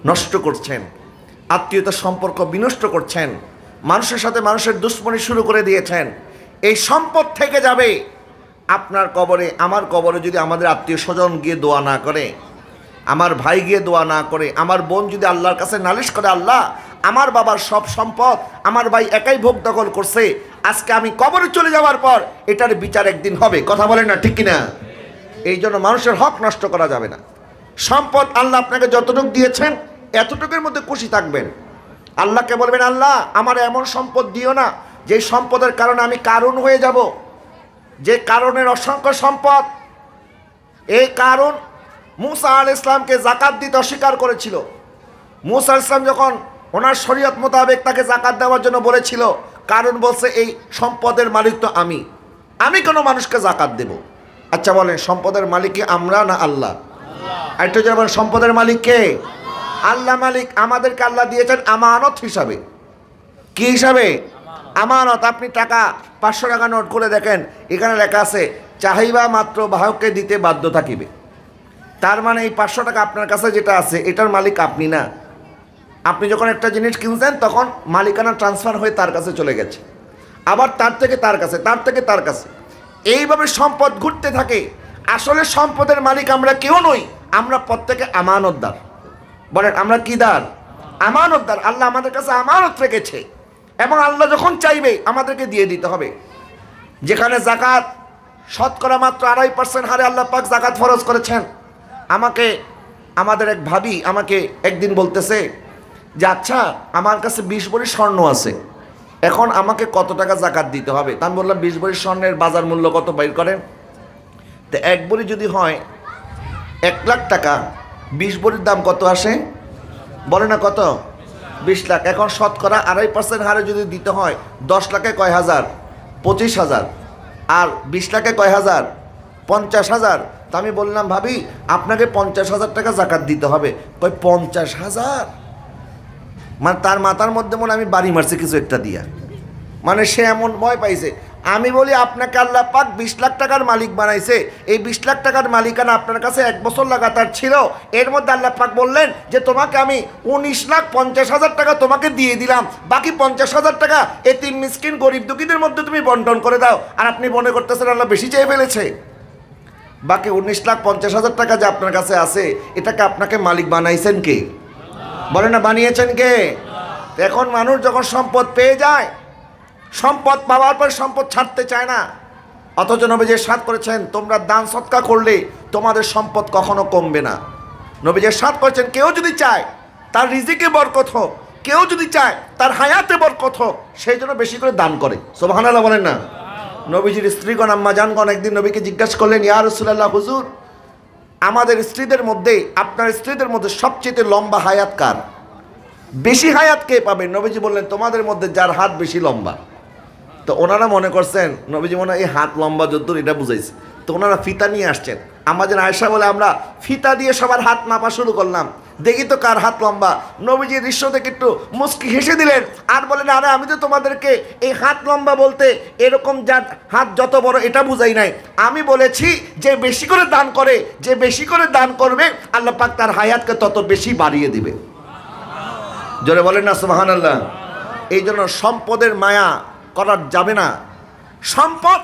নষ্ট করছেন, আত্মীয়তার সম্পর্ক বিনষ্ট করছেন, মানুষের সাথে মানুষের দুশ্মনী শুরু করে দিয়েছেন, এই সম্পদ থেকে যাবে আপনার কবরে, আমার কবরে। যদি আমাদের আত্মীয় স্বজন গিয়ে দোয়া না করে, আমার ভাই গিয়ে দোয়া না করে, আমার বোন যদি আল্লাহর কাছে নালিশ করে, আল্লাহ আমার বাবার সব সম্পদ আমার ভাই একাই ভোগ দখল করছে, আজকে আমি কবরে চলে যাওয়ার পর এটার বিচার একদিন হবে। কথা বলেন না ঠিক কিনা? এই জন্য মানুষের হক নষ্ট করা যাবে না। সম্পদ আল্লাহ আপনাকে যতটুকু দিয়েছেন এতটুকুর মধ্যে খুশি থাকবেন। আল্লাহকে বলবেন আল্লাহ আমার এমন সম্পদ দিও না যে সম্পদের কারণে আমি কারণ হয়ে যাব। যে কারণের অসংখ্য সম্পদ, এই কারণ মুসা আলাইহিস সালামকে যাকাত দিতে অস্বীকার করেছিল। মুসা আলাইহিস সালাম যখন ওনার শরীয়ত মোতাবেক তাকে যাকাত দেওয়ার জন্য বলেছিল, কারণ বলছে এই সম্পদের মালিক তো আমি কোনো মানুষকে যাকাত দেব। আচ্ছা বলেন সম্পদের মালিক কি আমরা না আল্লাহ? আরেকটু যেমন সম্পদের মালিক কে? আল্লাহ মালিক। আমাদেরকে আল্লাহ দিয়েছেন আমানত হিসাবে। কি হিসাবে? আমানত। আপনি টাকা 500 টাকা নোট করে দেখেন, এখানে লেখা আছে চাহিবা মাত্র বাহককে দিতে বাধ্য থাকিবে। তার মানে এই 500 টাকা আপনার কাছে যেটা আছে এটার মালিক আপনি না। আপনি যখন একটা জিনিস কিনছেন তখন মালিকানা ট্রান্সফার হয়ে তার কাছে চলে গেছে, আবার তার থেকে তার কাছে, তার থেকে তার কাছে, এইভাবে সম্পদ ঘুরতে থাকে। আসলে সম্পদের মালিক আমরা কেউ নই, আমরা প্রত্যেকে আমানতদার। বলেন আমরা কি দার? আমানতদার। আল্লাহ আমাদের কাছে আমানত রেখেছে এবং আল্লাহ যখন চাইবে আমাদেরকে দিয়ে দিতে হবে। যেখানে যাকাত শতকরা মাত্র 2.5% হারে আল্লাহ পাক যাকাত ফরজ করেছেন। আমাদের এক ভাবি আমাকে একদিন বলতেছে যে আচ্ছা আমার কাছে 20 ভরি স্বর্ণ আছে, এখন আমাকে কত টাকা যাকাত দিতে হবে? তা আমি বললাম 20 ভরি স্বর্ণের বাজার মূল্য কত বের করেন। তো 1 ভরি যদি হয় 1 লাখ টাকা, 20 ভরির দাম কত আসে? বলে না কত? 20 লাখ। এখন শতকরা 2.5% হারে যদি দিতে হয় 10 লাখে কয় হাজার? 25,000। আর 20 লাখে কয় হাজার? 50,000। তা আমি বললাম ভাবি আপনাকে 50,000 টাকা যাকাত দিতে হবে। কয় 50,000? মানে তার মাথার মধ্যে মনে আমি বাড়ি মারছি কিছু একটা দিয়া, মানে সে এমন ভয় পাইছে। আমি বলি আপনাকে আল্লাহ পাক 20 লাখ টাকার মালিক বানাইছে, এই 20 লাখ টাকার মালিকানা আপনার কাছে 1 বছর লাগাতার ছিল, এর মধ্যে আল্লাহ পাক বললেন যে তোমাকে আমি 19,50,000 টাকা তোমাকে দিয়ে দিলাম, বাকি 50,000 টাকা এতিম মিসকিন গরিব দুঃখীদের মধ্যে তুমি বন্টন করে দাও। আর আপনি মনে করতেছেন আল্লাহ বেশি চেয়ে ফেলেছে? বাকি 19,50,000 টাকা যে আপনার কাছে আছে এটাকে আপনাকে মালিক বানাইছেন কে? বলে না বানিয়েছেন কে? এখন মানুষ যখন সম্পদ পেয়ে যায়, সম্পদ পাওয়ার পর সম্পদ ছাড়তে চায় না। অথচ নবীজি ইরশাদ করেছেন তোমরা দান সদকা করলে তোমাদের সম্পদ কখনো কমবে না। নবীজি ইরশাদ করেছেন কেউ যদি চায় তার রিজিকে বরকত হোক, কেউ যদি চায় তার হায়াতে বরকত হোক, সেই জন্য বেশি করে দান করে। সুবহানাল্লাহ বলেন না? নবীজির স্ত্রীগণ আম্মা জানগণ একদিন নবীকে জিজ্ঞাসা করলেন ইয়া রাসূলুল্লাহ হুজুর আমাদের স্ত্রীদের মধ্যে, আপনার স্ত্রীদের মধ্যে সবচেয়ে লম্বা হায়াত কার? বেশি হায়াত কে পাবে? নবীজি বললেন তোমাদের মধ্যে যার হাত বেশি লম্বা। তো ওনারা মনে করছেন নবীজি মনে হয় এই হাত লম্বা যদ্দূর এটা বুঝাইছে, তো ওনারা ফিতা নিয়ে আসছেন। আমাদের আয়েশা বলে আমরা ফিতা দিয়ে সবার হাত মাপা শুরু করলাম। দেখি তো কার হাত লম্বা। নবীজি দৃশ্য দেখে একটু মুস্কি হেসে দিলেন আর বলেন, আরে আমি তো তোমাদেরকে এই হাত লম্বা বলতে এরকম যার হাত যত বড় এটা বুঝাই নাই। আমি বলেছি যে বেশি করে দান করে, যে বেশি করে দান করবে আল্লাহ পাক তার হায়াতকে তত বেশি বাড়িয়ে দিবে। জোরে বলেন না সুবহানাল্লাহ। এই জন্য সম্পদের মায়া করা যাবে না। সম্পদ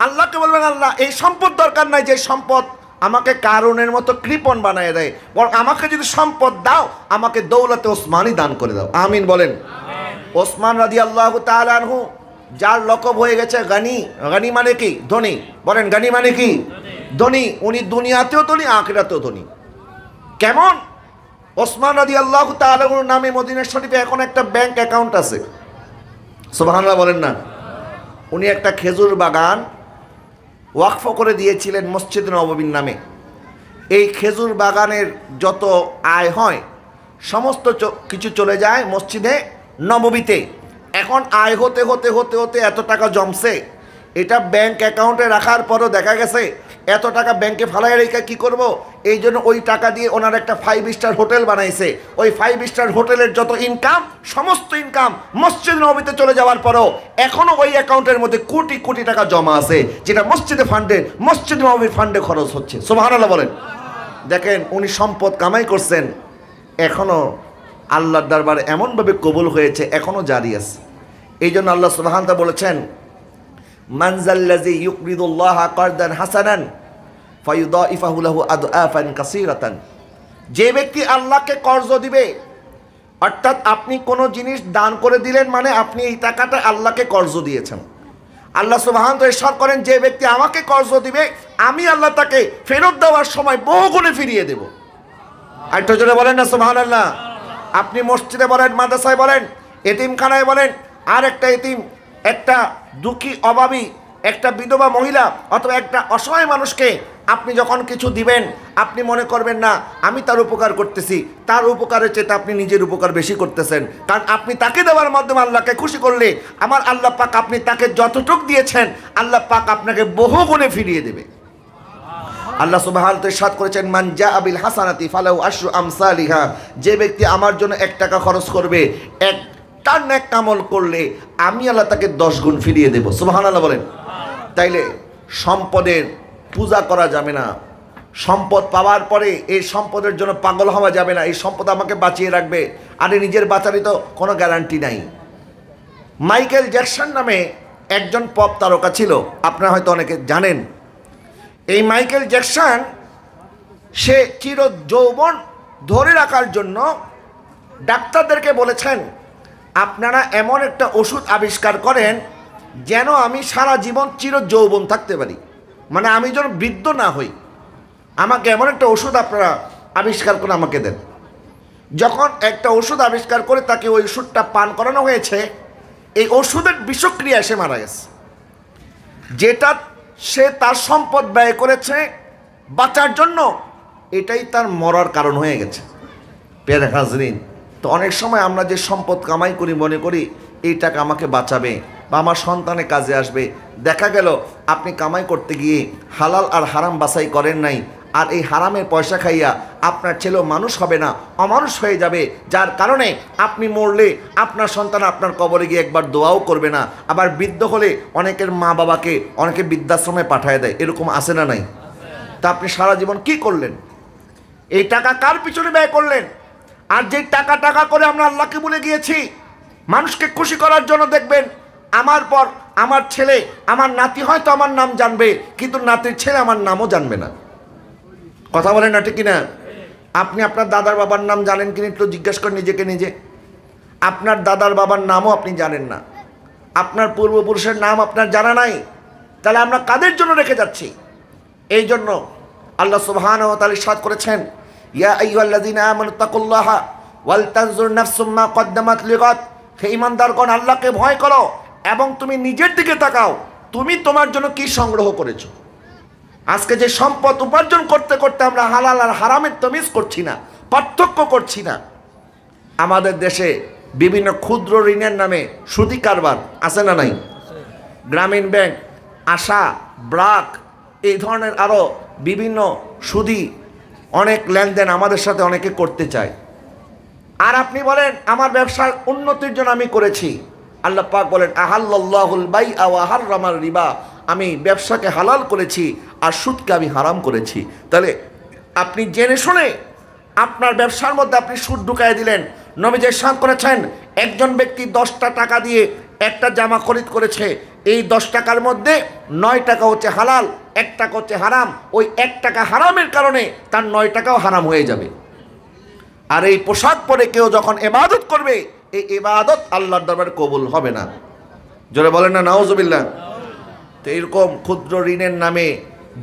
আল্লাহকে বলবেন, আল্লাহ এই সম্পদ দরকার নাই যে সম্পদ আমাকে কারণের মতো কৃপণ বানিয়ে দেয়, বরং আমাকে যদি সম্পদ দাও আমাকে দৌলতে ওসমানী দান করে দাও। আমিন বলেন। ওসমান রাদিয়াল্লাহু তাআলা আনহু যার লকব হয়ে গেছে গানি। গানি মানে কি? ধনী। বলেন গানি মানে কি? ধনী। উনি দুনিয়াতেও ধনী, আখিরাতেও ধনী। কেমন? ওসমান রাদিয়াল্লাহু তাআলা আনহুর নামে মদিনা শরীফে এখন একটা ব্যাংক অ্যাকাউন্ট আছে। সুবহানাল্লাহ বলেন না। উনি একটা খেজুর বাগান ওয়াকফ করে দিয়েছিলেন মসজিদ নববীর নামে। এই খেজুর বাগানের যত আয় হয় সমস্ত কিছু চলে যায় মসজিদে নববীতে। এখন আয় হতে হতে হতে হতে এত টাকা জমছে, এটা ব্যাংক অ্যাকাউন্টে রাখার পরও দেখা গেছে এত টাকা ব্যাংকে ফালাই রেখে কী করব, এই জন্য ওই টাকা দিয়ে ওনার একটা 5 স্টার হোটেল বানাইছে। ওই 5 স্টার হোটেলের যত ইনকাম, সমস্ত ইনকাম মসজিদ নববীতে চলে যাওয়ার পরও এখনও ওই অ্যাকাউন্টের মধ্যে কোটি কোটি টাকা জমা আছে, যেটা মসজিদে ফান্ডে, মসজিদ নববীর ফান্ডে খরচ হচ্ছে। সুবহানাল্লাহ বলেন। দেখেন উনি সম্পদ কামাই করছেন, এখনও আল্লাহর দরবারে এমনভাবে কবুল হয়েছে, এখনও জারি আছে। এই জন্য আল্লাহ সুবহানাহু ওয়া তাআলা বলেছেন, মানজাল্লাযী ইউকরিদুল্লাহা কারদান হাসানান ফায়ুদাইফাহু লাহু আদআফান কাসীরাতান। যে ব্যক্তি আল্লাহকে কর্জ দিবে, অর্থাৎ আপনি কোনো জিনিস দান করে দিলেন মানে আপনি এই টাকাটা আল্লাহকে কর্জ দিয়েছেন। আল্লাহ সুবহানাহু ওয়া তাআলা ইরশাদ করেন, যে ব্যক্তি আমাকে কর্জ দিবে আমি আল্লাহ তাকে ফেরত দেওয়ার সময় বহুগুণে ফিরিয়ে দেব। আরেকটু জোরে বলেন না সুবহানাল্লাহ। আপনি মসজিদে বলেন, মাদ্রাসায় বলেন, এতিমখানায় বলেন, আর একটা এতিম, একটা দুঃখী অভাবী, একটা বিধবা মহিলা অথবা একটা অসহায় মানুষকে আপনি যখন কিছু দিবেন আপনি মনে করবেন না আমি তার উপকার করতেছি, তার উপকারের চেয়ে আপনি নিজের উপকার বেশি করতেছেন। কারণ আপনি তাকে দেওয়ার মাধ্যমে আল্লাহকে খুশি করলে আমার আল্লাহ পাক আপনি তাকে যতটুক দিয়েছেন আল্লাহ পাক আপনাকে বহু গুণে ফিরিয়ে দেবে। আল্লাহ সুবহানাহু ওয়া তাআলা ইরশাদ করেছেন, মান জাআ বিল হাসানাতি ফালাহু আশরু আমসালিহা। যে ব্যক্তি আমার জন্য 1 টাকা খরচ করবে, তার নেক আমল করলে আমি আল্লাহ তাকে 10 গুণ ফিরিয়ে দেব। সুবহানাল্লাহ বলেন। তাইলে সম্পদের পূজা করা যাবে না। সম্পদ পাওয়ার পরে এই সম্পদের জন্য পাগল হওয়া যাবে না। এই সম্পদ আমাকে বাঁচিয়ে রাখবে, আর নিজের বাঁচারই তো কোনো গ্যারান্টি নাই। মাইকেল জ্যাকসন নামে একজন পপ তারকা ছিল, আপনারা হয়তো অনেকে জানেন। এই মাইকেল জ্যাকসন সে চির যৌবন ধরে রাখার জন্য ডাক্তারদেরকে বলেছেন, আপনারা এমন একটা ওষুধ আবিষ্কার করেন যেন আমি সারা জীবন চির যৌবন থাকতে পারি, মানে আমি যেন বৃদ্ধ না হই। আমাকে এমন একটা ওষুধ আপনারা আবিষ্কার করে আমাকে দেন। যখন একটা ওষুধ আবিষ্কার করে তাকে ওই ওষুধটা পান করানো হয়েছে, এই ওষুধের বিষক্রিয়া এসে মারা গেছে। যেটা সে তার সম্পদ ব্যয় করেছে বাঁচার জন্য, এটাই তার মরার কারণ হয়ে গেছে। প্রিয় হাজরিন, তো অনেক সময় আমরা যে সম্পদ কামাই করি মনে করি এই টাকা আমাকে বাঁচাবে বা আমার সন্তানের কাজে আসবে। দেখা গেল আপনি কামাই করতে গিয়ে হালাল আর হারাম বাছাই করেন নাই, আর এই হারামের পয়সা খাইয়া আপনার ছেলেও মানুষ হবে না, অমানুষ হয়ে যাবে। যার কারণে আপনি মরলে আপনার সন্তান আপনার কবরে গিয়ে একবার দোয়াও করবে না। আবার বৃদ্ধ হলে অনেকের মা বাবাকে অনেকে বৃদ্ধাশ্রমে পাঠায় দেয়, এরকম আছে না নাই? তা আপনি সারা জীবন কি করলেন? এই টাকা কার পিছনে ব্যয় করলেন? আর যে টাকা করে আমরা আল্লাহকে ভুলে গিয়েছি মানুষকে খুশি করার জন্য। দেখবেন আমার পর আমার ছেলে, আমার নাতি হয়তো আমার নাম জানবে, কিন্তু নাতির ছেলে আমার নামও জানবে না। কথা বলেন না ঠিক কিনা? আপনি আপনার দাদার বাবার নাম জানেন কিনা একটু জিজ্ঞেস করেন নিজেকে নিজে। আপনার দাদার বাবার নামও আপনি জানেন না, আপনার পূর্বপুরুষের নাম আপনার জানা নাই। তাহলে আমরা কাদের জন্য রেখে যাচ্ছি? এই জন্য আল্লাহ সুবহানাহু ওয়া তাআলা ইরশাদ করেছেন, ইয়া আইয়ুহাল্লাযীনা আমানু তাকুল্লাহা ওয়াল তানজুর নাফসুম মা কদ্দামাত লিগাদ। হে ঈমানদারগণ, আল্লাহকে ভয় করো এবং তুমি নিজের দিকে তাকাও, তুমি তোমার জন্য কি সংগ্রহ করেছো। আজকে যে সম্পদ উপার্জন করতে করতে আমরা হালাল আর হারামের তমিজ করছি না, পার্থক্য করছি না। আমাদের দেশে বিভিন্ন ক্ষুদ্র ঋণের নামে সুদি কারবার আছে না নাই? গ্রামীণ ব্যাংক, আশা, ব্রাক, এই ধরনের আরও বিভিন্ন সুদি অনেক লেনদেন আমাদের সাথে অনেকে করতে চায়। আর আপনি বলেন আমার ব্যবসার উন্নতির জন্য আমি করেছি। আল্লাহ পাক বলেন আহাল্লাল্লাহুল বাইআ ওয়া হাররামার রিবা, আমি ব্যবসাকে হালাল করেছি আর সুদকে আমি হারাম করেছি। তাহলে আপনি জেনে শুনে আপনার ব্যবসার মধ্যে আপনি সুদ ঢুকাই দিলেন। নবীজি ইরশাদ করেছেন একজন ব্যক্তি 10টা টাকা দিয়ে একটা জামা খরিদ করেছে, এই 10 টাকার মধ্যে 9 টাকা হচ্ছে হালাল, 1 টাকা হচ্ছে হারাম। ওই 1 টাকা হারামের কারণে তার 9 টাকাও হারাম হয়ে যাবে। আর এই পোশাক পরে কেউ যখন ইবাদত করবে, এই ইবাদত আল্লাহর দরবারে কবুল হবে না। জোরে বলেন না নাউজুবিল্লাহ। তো এরকম ক্ষুদ্র ঋণের নামে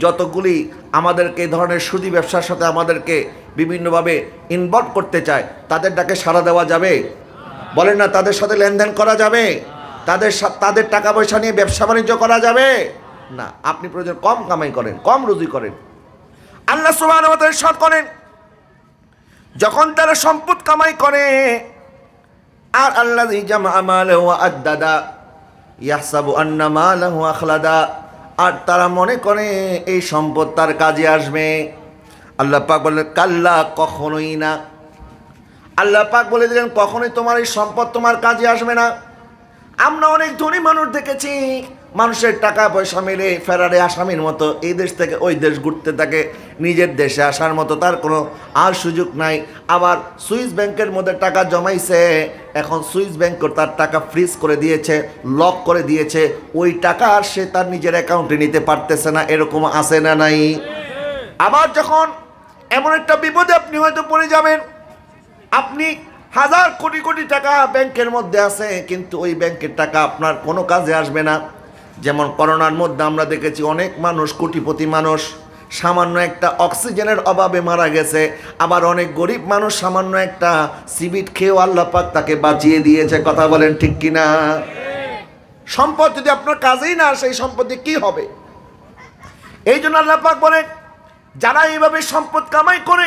যতগুলি আমাদেরকে এই ধরনের সুদী ব্যবসার সাথে আমাদেরকে বিভিন্নভাবে ইনভলভ করতে চায়, তাদের ডাকে সাড়া দেওয়া যাবে? বলেন না, তাদের সাথে লেনদেন করা যাবে? তাদের টাকা পয়সা নিয়ে ব্যবসা বাণিজ্য করা যাবে না। আপনি প্রয়োজন কম কামাই করেন, কম রুজি করেন। আল্লাহ সুবহানাহু ওয়া তাআলা ইরশাদ করেন যখন তারা সম্পদ কামাই করে, আর আল্লাযী জামআ মালাহু ওয়া আদ্দাদা ইয়াহসাবু আন্না মালাহু আখলাদা, আর তারা মনে করে এই সম্পদ তার কাজে আসবে। আল্লাহ পাক বলেন কাল্লা, কখনোই না। আল্লাহ পাক বলে দিলেন কখনোই তোমার এই সম্পদ তোমার কাজে আসবে না। আমরা অনেক ধনী মানুষ দেখেছি, মানুষের টাকা পয়সা মেলে ফেরারে আসামির মতো এই দেশ থেকে ওই দেশ ঘুরতে থাকে, নিজের দেশে আসার মতো তার কোনো আর সুযোগ নাই। আবার সুইস ব্যাংকের মধ্যে টাকা জমাইছে, এখন সুইস ব্যাংক তার টাকা ফ্রিজ করে দিয়েছে, লক করে দিয়েছে, ওই টাকা আর সে তার নিজের অ্যাকাউন্টে নিতে পারতেছে না। এরকম আছে না নাই? আবার যখন এমন একটা বিপদে আপনি হয়তো পড়ে যাবেন, আপনি হাজার কোটি কোটি টাকা ব্যাংকের মধ্যে আছে, কিন্তু ওই ব্যাংকের টাকা আপনার কোনো কাজে আসবে না। যেমন করোনার মধ্যে আমরা দেখেছি অনেক মানুষ, কোটিপতি মানুষ সামান্য একটা অক্সিজেনের অভাবে মারা গেছে, আবার অনেক গরিব মানুষ সামান্য একটা সিবিট খেয়েও আল্লাহ পাক তাকে বাঁচিয়ে দিয়েছে। কথা বলেন ঠিক কিনা? সম্পদ যদি আপনার কাজেই না আসে, এই সম্পদে কি হবে? এই জন্য আল্লাহ পাক বলেন যারা এইভাবে সম্পদ কামাই করে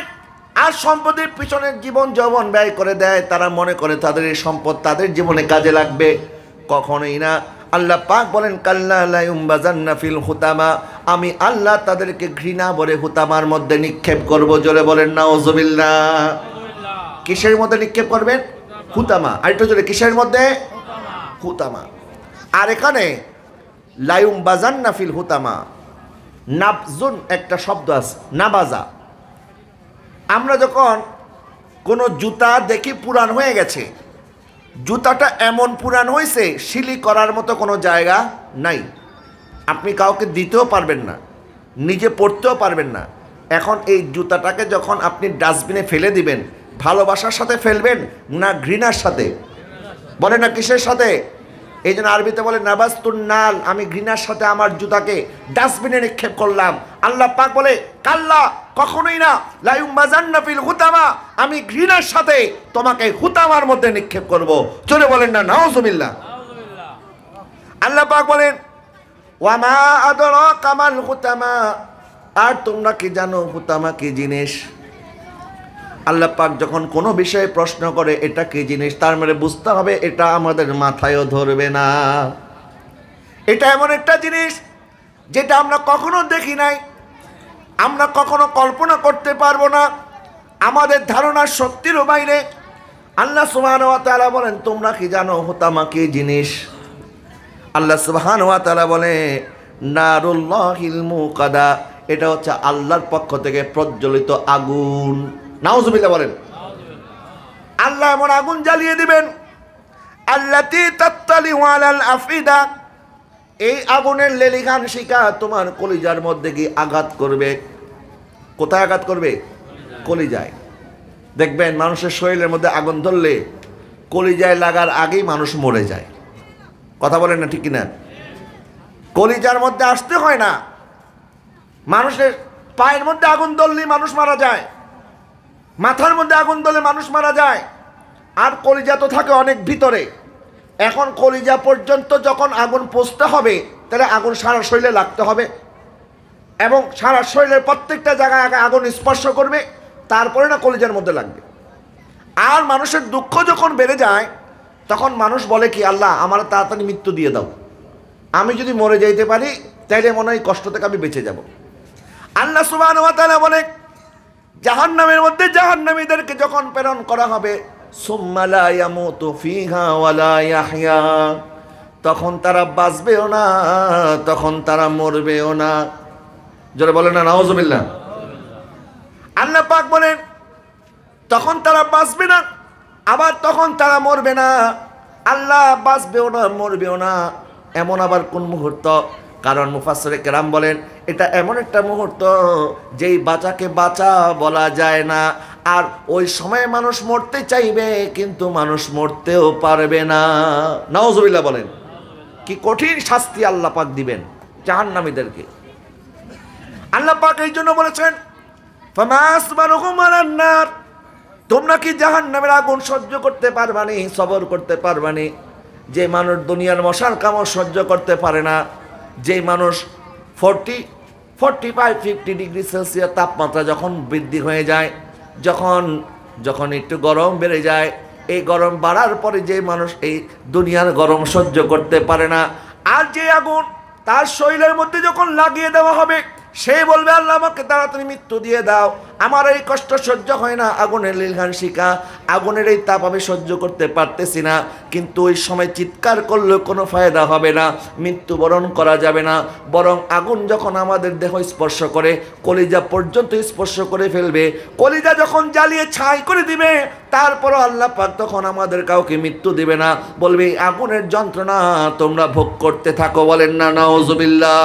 আর সম্পদের পিছনে জীবন যৌবন ব্যয় করে দেয়, তারা মনে করে তাদের এই সম্পদ তাদের জীবনে কাজে লাগবে। কখনোই না। আল্লাহ পাক বলেন কাল্লা লা ইউমবাযান্না ফিল হুতামা, আমি আল্লাহ তাদেরকে ঘৃণা ভরে হুতামার মধ্যে নিক্ষেপ করব। জোরে বলেন নাউজুবিল্লাহ। কিসের মধ্যে নিক্ষেপ করবেন? হুতামা। আরেকটু জোরে, কিসের মধ্যে? হুতামা। আর এখানে লা ইউমবাযান্না ফিল হুতামা, নাবজুন একটা শব্দ আছে, নাবাজা। আমরা যখন কোনো জুতা দেখি পুরান হয়ে গেছে, জুতাটা এমন পুরান হয়েছে সিলি করার মতো কোনো জায়গা নাই, আপনি কাউকে দিতেও পারবেন না, নিজে পড়তেও পারবেন না। এখন এই জুতাটাকে যখন আপনি ডাস্টবিনে ফেলে দিবেন, ভালোবাসার সাথে ফেলবেন না ঘৃণার সাথে? বলে না কিসের সাথে? এই জন্য আরবিতে বলে নাবাস্তুন নাল, আমি ঘৃণার সাথে আমার জুতাকে ডাস্টবিনে নিক্ষেপ করলাম। আল্লাহ পাক বলে কাল্লা, কখনোই না, লা ইউমবাযান্না ফিল হুতামা, আমি ঘৃণার সাথে তোমাকে হুতামার মধ্যে নিক্ষেপ করব। চলে বলেন না নাউজুবিল্লাহ। আল্লাহ পাক বলেন ওয়া মা আদরাকা মাল হুতামা, আর তোমরা কি জানো হুতামা কি জিনিস? আল্লাহ পাক যখন কোনো বিষয়ে প্রশ্ন করে এটা কি জিনিস, তার মানে বুঝতে হবে এটা আমাদের মাথায়ও ধরবে না। এটা এমন একটা জিনিস যেটা আমরা কখনো দেখি নাই, আমরা কখনো কল্পনা করতে পারবো না, আমাদের ধারণার শক্তিরও বাইরে। আল্লাহ সুবহানাহু ওয়া তাআলা বলেন তোমরা কি জানো হুতামা কি জিনিস? আল্লাহ সুবহানাহু ওয়া তাআলা বলে নারুল্লাহিল মুকাদা, এটা হচ্ছে আল্লাহর পক্ষ থেকে প্রজ্বলিত আগুন। নাউজুবিল্লাহ বলেন। আল্লাহ এমন আগুন জ্বালিয়ে দিবেন আল্লাতী তাত্তালিউ আলাল আফিদা, এই আগুনের লেলিহান শিখা তোমার কলিজার মধ্যে গিয়ে আঘাত করবে। কোথায় আঘাত করবে? কলিজায়। দেখবেন মানুষের শরীরের মধ্যে আগুন ধরলে কলিজায় লাগার আগেই মানুষ মরে যায়। কথা বলেন না ঠিক কিনা? কলিজার মধ্যে আসতে হয় না, মানুষের পায়ের মধ্যে আগুন ধরলেই মানুষ মারা যায়, মাথার মধ্যে আগুন ধরলে মানুষ মারা যায়। আর কলিজা তো থাকে অনেক ভিতরে। এখন কলিজা পর্যন্ত যখন আগুন পৌঁছতে হবে, তাহলে আগুন সারা শরীরে লাগতে হবে এবং সারা শরীরের প্রত্যেকটা জায়গায় আগুন স্পর্শ করবে, তারপরে না কলিজার মধ্যে লাগবে। আর মানুষের দুঃখ যখন বেড়ে যায়, তখন মানুষ বলে কি আল্লাহ আমার তাড়াতাড়ি মৃত্যু দিয়ে দাও, আমি যদি মরে যাইতে পারি তাইলে মনে হয় কষ্ট থেকে আমি বেঁচে যাব। আল্লাহ সুবহানাহু ওয়া তাআলা বলে জাহান্নামের মধ্যে জাহান্নামীদেরকে যখন প্রেরণ করা হবে, সুম্মা লা ইয়ামুতু ফিহা ওয়া লা ইয়াহইয়া, তখন তারা বাঁচবেও না, তখন তারা মরবেও না। জোরে বলেন না নাউজুবিল্লাহ। আল্লাহ পাক বলেন তখন তারা বাঁচবে না, আবার তখন তারা মরবে না। আল্লাহ বাঁচবেও না মরবেও না, এমন আবার কোন মুহূর্ত? কারণ মুফাসসিরে কেরাম বলেন এটা এমন একটা মুহূর্ত যেই বাঁচাকে বাঁচা বলা যায় না। আর ওই সময় মানুষ মরতে চাইবে কিন্তু মানুষ মরতেও পারবে না। নাউজুবিল্লাহ বলেন। কি কঠিন শাস্তি আল্লাহ পাক দিবেন জাহান্নামীদেরকে। আল্লাহ পাক এই জন্য বলেছেন ফামা আসবারুহুম আলান নার, তোমরা কি জাহান্নামের আগুন সহ্য করতে পারবানি, সবর করতে পারবানি? যে মানুষ দুনিয়ার মশার কামড় সহ্য করতে পারে না, যে মানুষ 45-50 ডিগ্রি সেলসিয়াস তাপমাত্রা যখন বৃদ্ধি হয়ে যায়, যখন একটু গরম বেড়ে যায়, এই গরম বাড়ার পরে যে মানুষ এই দুনিয়ার গরম সহ্য করতে পারে না, আর যে আগুন তার শরীরের মধ্যে যখন লাগিয়ে দেওয়া হবে, সে বলবে আল্লাহ আমাকে তাড়াতাড়ি মৃত্যু দিয়ে দাও, আমার এই কষ্ট সহ্য হয় না, আগুনের লীলঘান শিখা, আগুনের এই তাপ আমি সহ্য করতে পারতেছি না। কিন্তু ওই সময় চিৎকার করলেও কোনো ফায়দা হবে না, মৃত্যুবরণ করা যাবে না। বরং আগুন যখন আমাদের দেহ স্পর্শ করে, কলিজা পর্যন্ত স্পর্শ করে ফেলবে, কলিজা যখন জ্বালিয়ে ছাই করে দিবে, তারপরও আল্লাহ পাক তখন আমাদের কাউকে মৃত্যু দিবে না, বলবে আগুনের যন্ত্রণা তোমরা ভোগ করতে থাকো। বলেন না নাউজুবিল্লাহ।